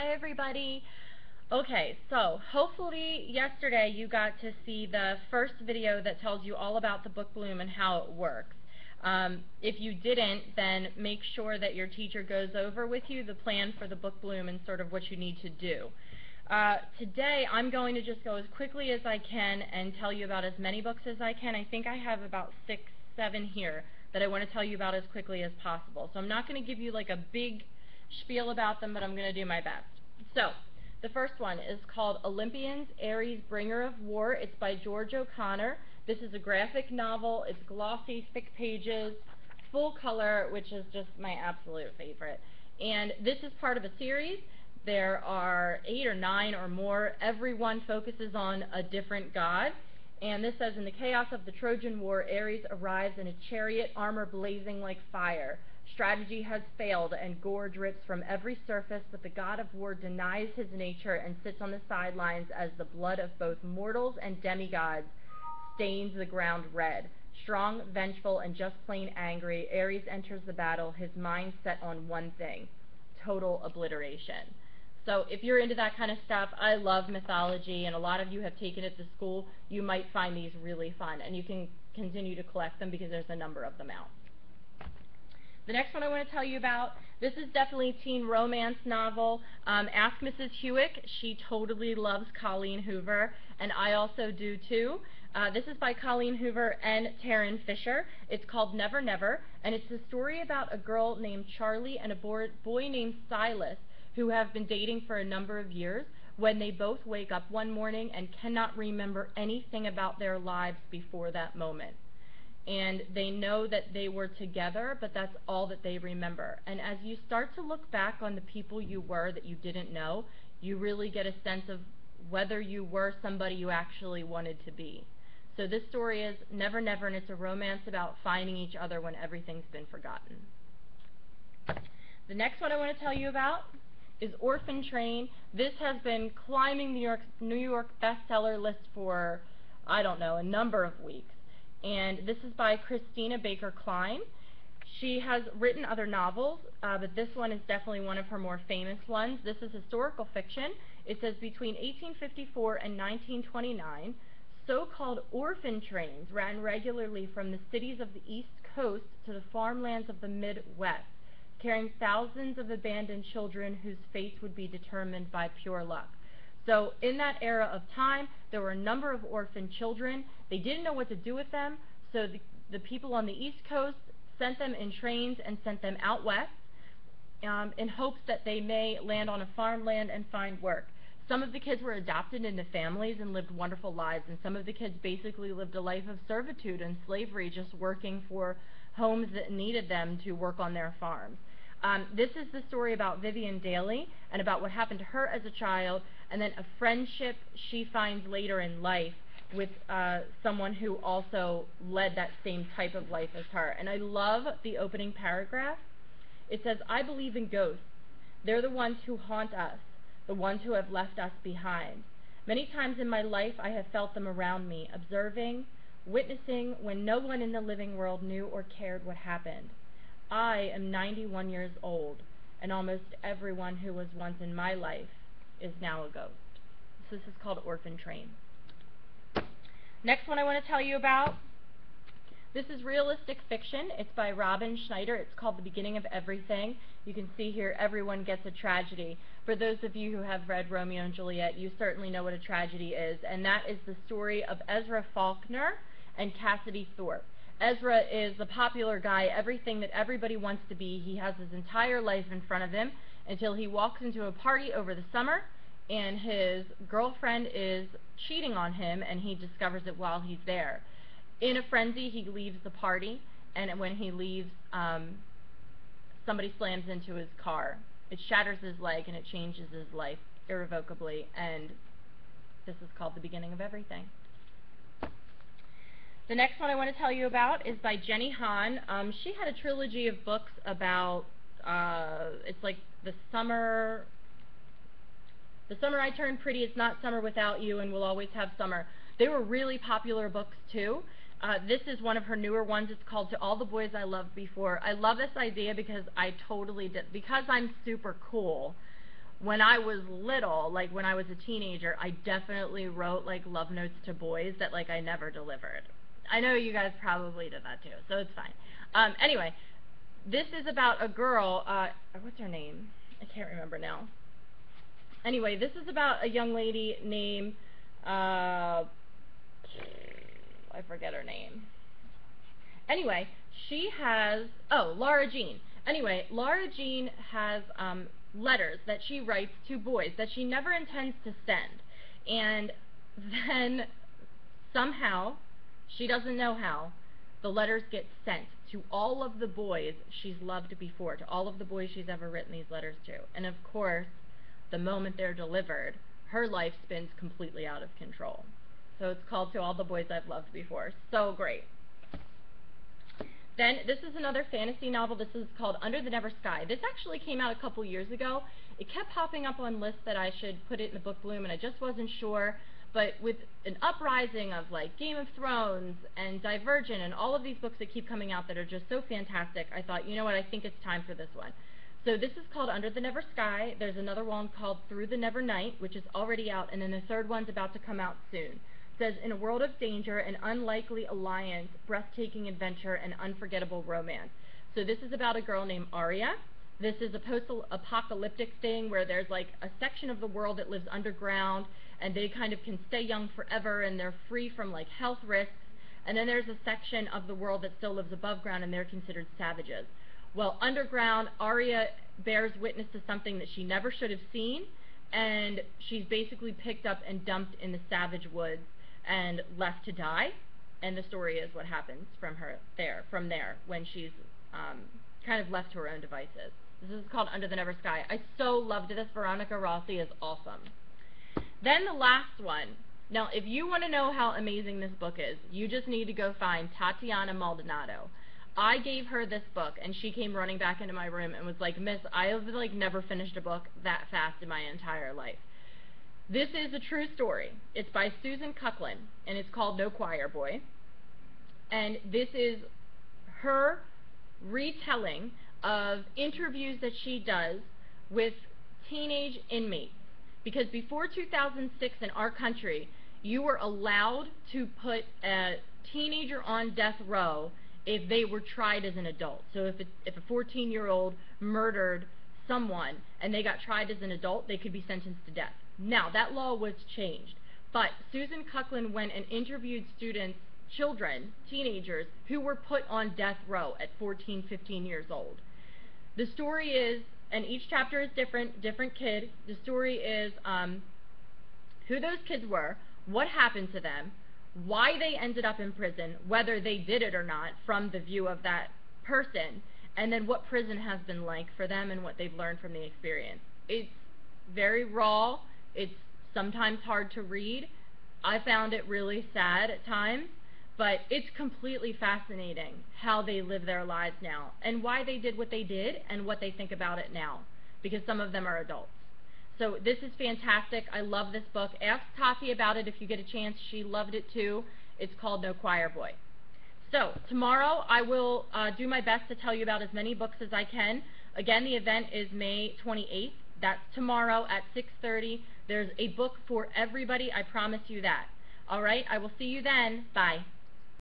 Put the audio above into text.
Hi everybody. Okay, so hopefully yesterday you got to see the first video that tells you all about the Book Bloom and how it works. If you didn't, then make sure that your teacher goes over with you the plan for the Book Bloom and sort of what you need to do. Today I'm going to just go as quickly as I can and tell you about as many books as I can. I think I have about 6, 7 here that I want to tell you about as quickly as possible. So I'm not going to give you like a big spiel about them, but I'm going to do my best. So, the first one is called Olympians, Ares, Bringer of War. It's by George O'Connor. This is a graphic novel. It's glossy, thick pages, full color, which is just my absolute favorite. And this is part of a series. There are 8 or 9 or more. Every one focuses on a different god. And this says, in the chaos of the Trojan War, Ares arrives in a chariot, armor blazing like fire. Strategy has failed, and gore drips from every surface, but the god of war denies his nature and sits on the sidelines as the blood of both mortals and demigods stains the ground red. Strong, vengeful, and just plain angry, Ares enters the battle, his mind set on one thing: total obliteration. So if you're into that kind of stuff, I love mythology, and a lot of you have taken it to school. You might find these really fun, and you can continue to collect them because there's a number of them out. The next one I want to tell you about, this is definitely a teen romance novel. Ask Mrs. Hewick. She totally loves Colleen Hoover, and I also do too. This is by Colleen Hoover and Taryn Fisher. It's called Never Never, and it's a story about a girl named Charlie and a boy named Silas who have been dating for a number of years, when they both wake up one morning and cannot remember anything about their lives before that moment. And they know that they were together, but that's all that they remember. And as you start to look back on the people you were that you didn't know, you really get a sense of whether you were somebody you actually wanted to be. So this story is Never Never, and it's a romance about finding each other when everything's been forgotten. The next one I want to tell you about is Orphan Train. This has been climbing the New York bestseller list for, I don't know, a number of weeks. And this is by Christina Baker Klein. She has written other novels, but this one is definitely one of her more famous ones. This is historical fiction. It says between 1854 and 1929, so-called orphan trains ran regularly from the cities of the East Coast to the farmlands of the Midwest, carrying thousands of abandoned children whose fates would be determined by pure luck. So in that era of time, there were a number of orphan children. They didn't know what to do with them, so the people on the East Coast sent them in trains and sent them out west in hopes that they may land on a farmland and find work. Some of the kids were adopted into families and lived wonderful lives, and some of the kids basically lived a life of servitude and slavery, just working for homes that needed them to work on their farms. This is the story about Vivian Daly and about what happened to her as a child, and then a friendship she finds later in life with someone who also led that same type of life as her. And I love the opening paragraph. It says, "I believe in ghosts. They're the ones who haunt us, the ones who have left us behind. Many times in my life I have felt them around me, observing, witnessing when no one in the living world knew or cared what happened. I am 91 years old, and almost everyone who was once in my life is now a ghost." So this is called Orphan Train. Next one I want to tell you about, this is realistic fiction. It's by Robin Schneider. It's called The Beginning of Everything. You can see here everyone gets a tragedy. For those of you who have read Romeo and Juliet, you certainly know what a tragedy is, and that is the story of Ezra Faulkner and Cassidy Thorpe. Ezra is the popular guy, everything that everybody wants to be. He has his entire life in front of him until he walks into a party over the summer, and his girlfriend is cheating on him, and he discovers it while he's there. In a frenzy, he leaves the party, and when he leaves, somebody slams into his car. It shatters his leg, and it changes his life irrevocably, and this is called The Beginning of Everything. The next one I want to tell you about is by Jenny Han. She had a trilogy of books about, it's like the summer I Turned Pretty, It's Not Summer Without You, and We'll Always Have Summer. They were really popular books too. This is one of her newer ones. It's called To All the Boys I Loved Before. I love this idea because I totally did, because I'm super cool. when I was little, like when I was a teenager, I definitely wrote like love notes to boys that like I never delivered. I know you guys probably did that too, so it's fine. Anyway, this is about a girl, what's her name? I can't remember now. Anyway, this is about a young lady named, I forget her name. Anyway, she has, oh, Lara Jean. Anyway, Lara Jean has letters that she writes to boys that she never intends to send. And then somehow, she doesn't know how, the letters get sent to all of the boys she's loved before, to all of the boys she's ever written these letters to. And of course, the moment they're delivered, her life spins completely out of control. So it's called To All the Boys I've Loved Before. So great. Then this is another fantasy novel. This is called Under the Never Sky. This actually came out a couple years ago. It kept popping up on lists that I should put it in the book Bloom, and I just wasn't sure. But with an uprising of like Game of Thrones and Divergent and all of these books that keep coming out that are just so fantastic, I thought, you know what, I think it's time for this one. So this is called Under the Never Sky. There's another one called Through the Never Night, which is already out, and then the third one's about to come out soon. Says, in a world of danger, an unlikely alliance, breathtaking adventure, and unforgettable romance. So this is about a girl named Arya. This is a post-apocalyptic thing where there's like a section of the world that lives underground, and they kind of can stay young forever, and they're free from like health risks. And then there's a section of the world that still lives above ground, and they're considered savages. Well, underground, Arya bears witness to something that she never should have seen, and she's basically picked up and dumped in the savage woods and left to die, and the story is what happens from there when she's kind of left to her own devices. This is called Under the Never Sky. I so loved this. Veronica Rossi is awesome. Then the last one. Now, if you want to know how amazing this book is, you just need to go find Tatiana Maldonado. I gave her this book, and she came running back into my room and was like, Miss, I have like never finished a book that fast in my entire life. This is a true story. It's by Susan Cucklin, and it's called No Choir Boy. And this is her retelling of interviews that she does with teenage inmates. Because before 2006 in our country, you were allowed to put a teenager on death row if they were tried as an adult. So if a 14-year-old murdered someone and they got tried as an adult, they could be sentenced to death. Now, that law was changed, but Susan Cucklin went and interviewed students, children, teenagers, who were put on death row at 14, 15 years old. The story is, and each chapter is different kid. The story is who those kids were, what happened to them, why they ended up in prison, whether they did it or not from the view of that person, and then what prison has been like for them and what they've learned from the experience. It's very raw. It's sometimes hard to read. I found it really sad at times, but it's completely fascinating how they live their lives now and why they did what they did and what they think about it now, because some of them are adults. So this is fantastic. I love this book. Ask Tati about it if you get a chance. She loved it too. It's called No Choir Boy. So tomorrow I will do my best to tell you about as many books as I can. Again, the event is May 28th. That's tomorrow at 6:30. There's a book for everybody. I promise you that. All right, I will see you then. Bye.